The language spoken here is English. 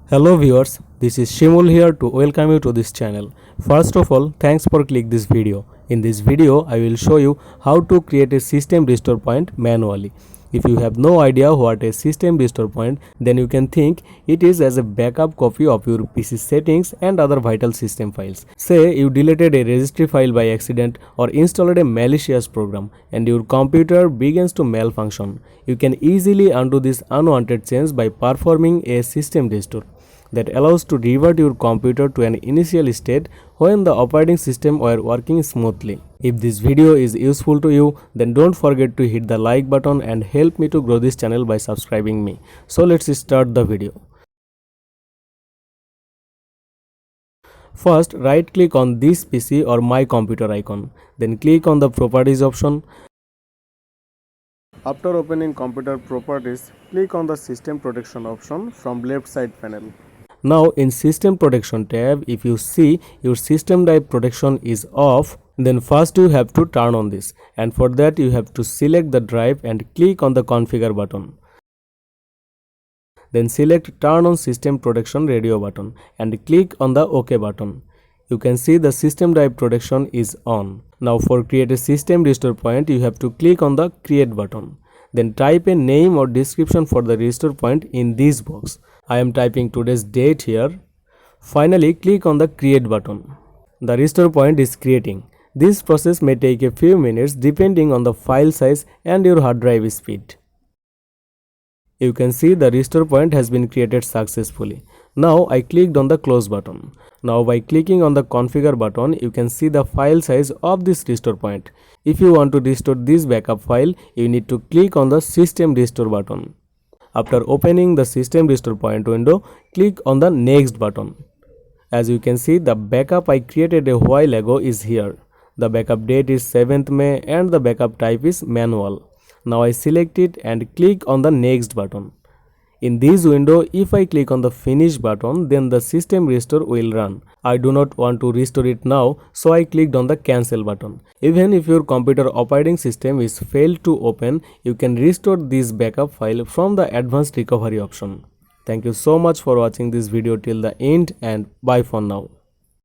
Hello viewers, this is Shimul here to welcome you to this channel. First of all, thanks for click this video. In this video, I will show you how to create a system restore point manually. If you have no idea what a system restore point, then you can think it is as a backup copy of your PC settings and other vital system files. Say you deleted a registry file by accident or installed a malicious program and your computer begins to malfunction. You can easily undo this unwanted change by performing a system restore that allows to revert your computer to an initial state when the operating system were working smoothly. If this video is useful to you, then don't forget to hit the like button and help me to grow this channel by subscribing me. So let's start the video. First, right click on this PC or my computer icon. Then click on the properties option. After opening computer properties, click on the system protection option from left side panel. Now in system protection tab, if you see your system drive protection is off, then first you have to turn on this, and for that you have to select the drive and click on the configure button. Then select turn on system protection radio button and click on the OK button. You can see the system drive protection is on. Now for create a system restore point, you have to click on the create button. Then type a name or description for the restore point in this box. I am typing today's date here. Finally, click on the create button. The restore point is creating. This process may take a few minutes depending on the file size and your hard drive speed. You can see the restore point has been created successfully. Now I clicked on the close button. Now by clicking on the configure button, you can see the file size of this restore point. If you want to restore this backup file, you need to click on the system restore button. After opening the system restore point window, click on the next button. As you can see, the backup I created a while ago is here. The backup date is 7th May and the backup type is manual. Now I select it and click on the next button. In this window, if I click on the finish button, then the system restore will run. I do not want to restore it now, so I clicked on the cancel button. Even if your computer operating system is failed to open, you can restore this backup file from the advanced recovery option. Thank you so much for watching this video till the end and bye for now.